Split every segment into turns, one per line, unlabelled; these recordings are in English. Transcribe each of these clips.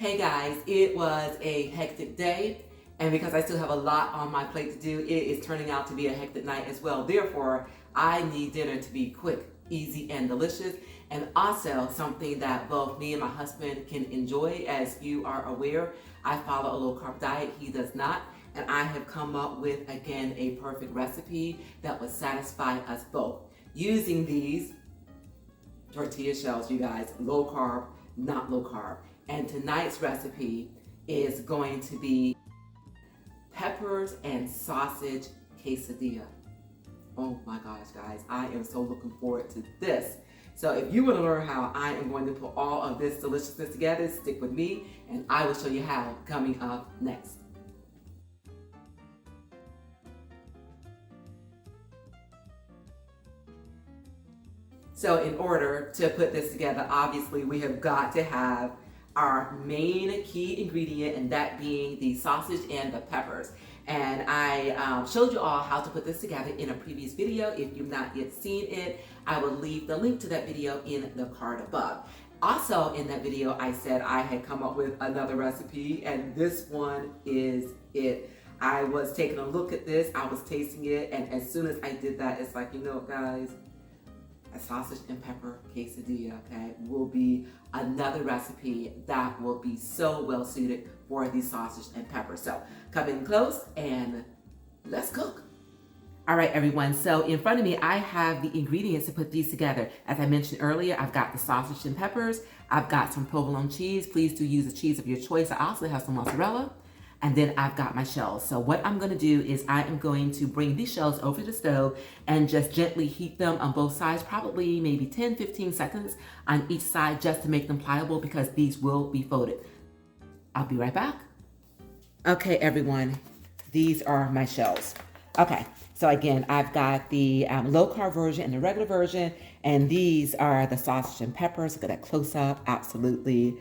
Hey guys, it was a hectic day, and because I still have a lot on my plate to do, it is turning out to be a hectic night as well. Therefore, I need dinner to be quick, easy, and delicious, and also something that both me and my husband can enjoy. As you are aware, I follow a low carb diet, he does not, and I have come up with, again, a perfect recipe that would satisfy us both. Using these tortilla shells, you guys, low carb, not low carb. And tonight's recipe is going to be peppers and sausage quesadilla. Oh my gosh, guys, I am so looking forward to this. So if you want to learn how I am going to put all of this deliciousness together, stick with me and I will show you how coming up next. So in order to put this together, obviously we have got to have our main key ingredient, and that being the sausage and the peppers. And I showed you all how to put this together in a previous video. If you've not yet seen it, I will leave the link to that video in the card above. Also in that video, I said I had come up with another recipe, and this one is it. I was taking a look at this, I was tasting it, and as soon as I did that, it's like, you know, guys, a sausage and pepper quesadilla, okay, will be another recipe that will be so well suited for the sausage and pepper. So come in close and let's cook. All right, everyone, so in front of me, I have the ingredients to put these together. As I mentioned earlier, I've got the sausage and peppers. I've got some provolone cheese. Please do use the cheese of your choice. I also have some mozzarella. And then I've got my shells. So what I'm gonna do is I am going to bring these shells over to the stove and just gently heat them on both sides, probably maybe 10-15 seconds on each side, just to make them pliable, because these will be folded. I'll be right back. Okay, everyone, these are my shells. Okay, so again, I've got the low carb version and the regular version, and these are the sausage and peppers. Look at that close up, absolutely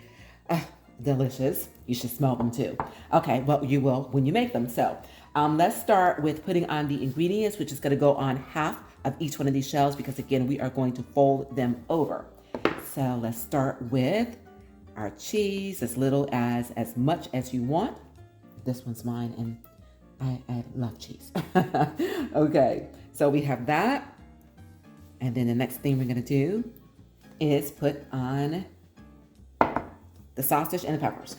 delicious. You should smell them too. Okay, well, you will when you make them. So let's start with putting on the ingredients, which is going to go on half of each one of these shells, because again, we are going to fold them over. So let's start with our cheese, as little as much as you want. This one's mine, and I love cheese. Okay, so we have that. And then the next thing we're going to do is put on the sausage and the peppers.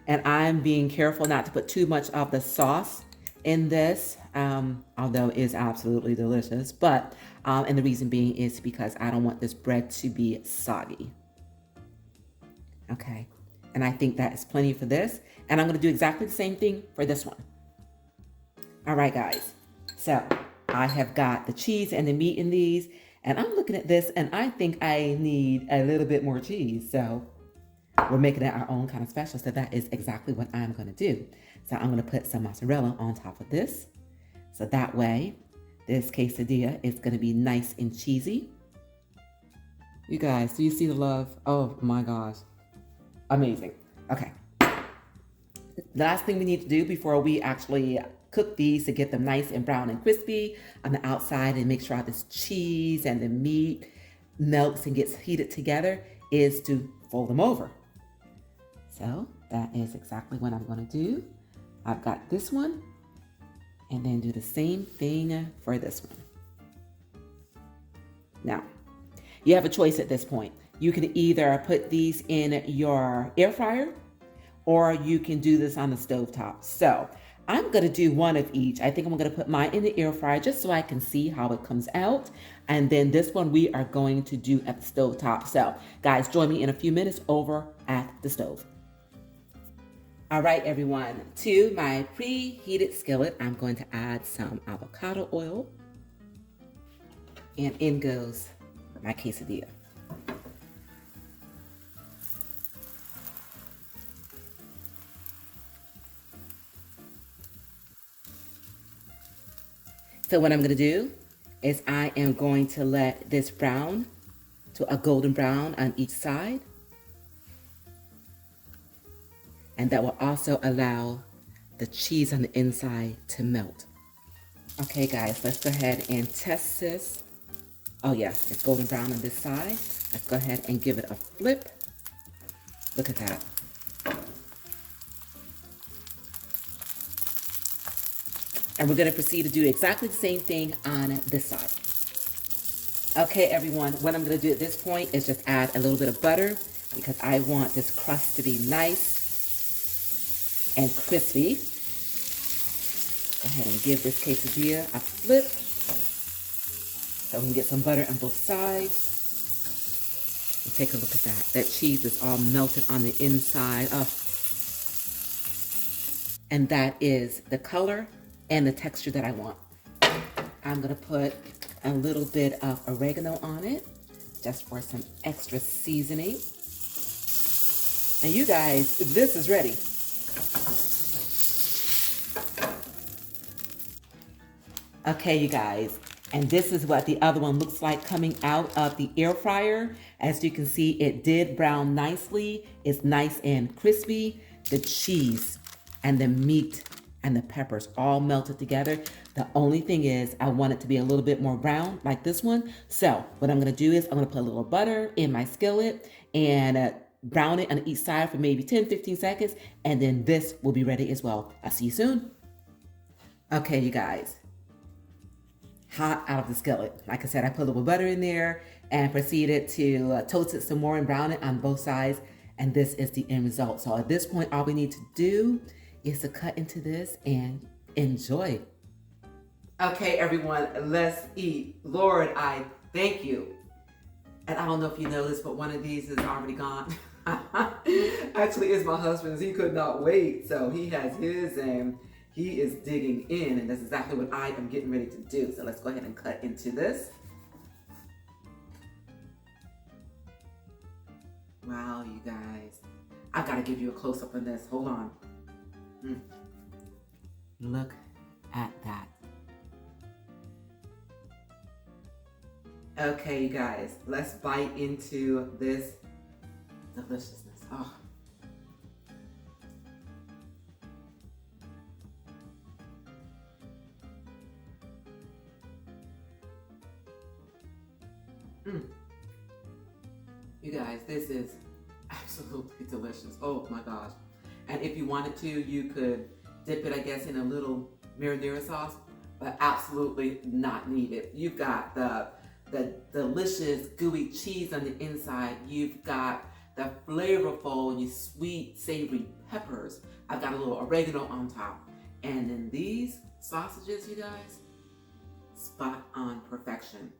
And I'm being careful not to put too much of the sauce in this, although it is absolutely delicious. But, and the reason being is because I don't want this bread to be soggy. Okay, and I think that is plenty for this. And I'm gonna do exactly the same thing for this one. All right, guys. So I have got the cheese and the meat in these, and I'm looking at this and I think I need a little bit more cheese. So we're making it our own kind of special. So that is exactly what I'm gonna do. So I'm gonna put some mozzarella on top of this. So that way, this quesadilla is gonna be nice and cheesy. You guys, do you see the love? Oh my gosh, amazing. Okay. The last thing we need to do before we actually cook these to get them nice and brown and crispy on the outside and make sure this cheese and the meat melts and gets heated together is to fold them over. So that is exactly what I'm going to do. I've got this one, and then do the same thing for this one. Now, you have a choice at this point. You can either put these in your air fryer, or you can do this on the stovetop. So I'm gonna do one of each. I think I'm gonna put mine in the air fryer just so I can see how it comes out. And then this one we are going to do at the stovetop. So guys, join me in a few minutes over at the stove. All right, everyone, to my preheated skillet, I'm going to add some avocado oil, and in goes my quesadilla. So what I'm going to do is I am going to let this brown to a golden brown on each side. And that will also allow the cheese on the inside to melt. Okay guys, let's go ahead and test this. Oh yeah, it's golden brown on this side. Let's go ahead and give it a flip. Look at that. And we're gonna proceed to do exactly the same thing on this side. Okay everyone, what I'm gonna do at this point is just add a little bit of butter because I want this crust to be nice and crispy. Go ahead and give this quesadilla a flip so we can get some butter on both sides. And take a look at that. That cheese is all melted on the inside. Oh. And that is the color and the texture that I want. I'm gonna put a little bit of oregano on it just for some extra seasoning. And you guys, this is ready. Okay, you guys, and this is what the other one looks like coming out of the air fryer. As you can see, it did brown nicely. It's nice and crispy. The cheese and the meat and the peppers all melted together. The only thing is I want it to be a little bit more brown like this one. So what I'm gonna do is I'm gonna put a little butter in my skillet and brown it on each side for maybe 10-15 seconds, and then this will be ready as well. I'll see you soon. Okay, you guys. Hot out of the skillet. Like I said, I put a little butter in there and proceeded to toast it some more and brown it on both sides. And this is the end result. So at this point, all we need to do is to cut into this and enjoy. Okay, everyone, let's eat. Lord, I thank you. And I don't know if you know this, but one of these is already gone. Actually, it's my husband's. He could not wait. So he has his and he is digging in, and that's exactly what I am getting ready to do. So let's go ahead and cut into this. Wow, you guys. I've got to give you a close-up on this. Hold on. Look at that. Okay, you guys. Let's bite into this deliciousness. Oh. You guys, this is absolutely delicious. Oh my gosh. And if you wanted to, you could dip it, I guess, in a little marinara sauce, but absolutely not needed. You've got the delicious gooey cheese on the inside. You've got the flavorful, you sweet, savory peppers. I've got a little oregano on top. And then these sausages, you guys, spot on perfection.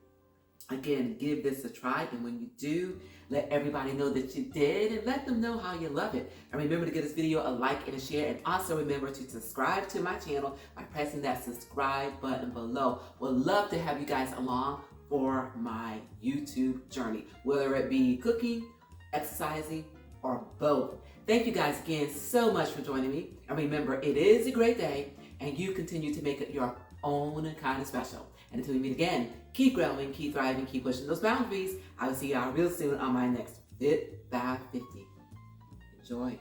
Again, give this a try, and when you do, let everybody know that you did and let them know how you love it. And remember to give this video a like and a share, and also remember to subscribe to my channel by pressing that subscribe button below. Would love to have you guys along for my YouTube journey, whether it be cooking, exercising, or both. Thank you guys again so much for joining me. And remember, it is a great day, and you continue to make it your own kind of special. And until we meet again, keep growing, keep thriving, keep pushing those boundaries. I will see y'all real soon on my next Fit 550. Enjoy.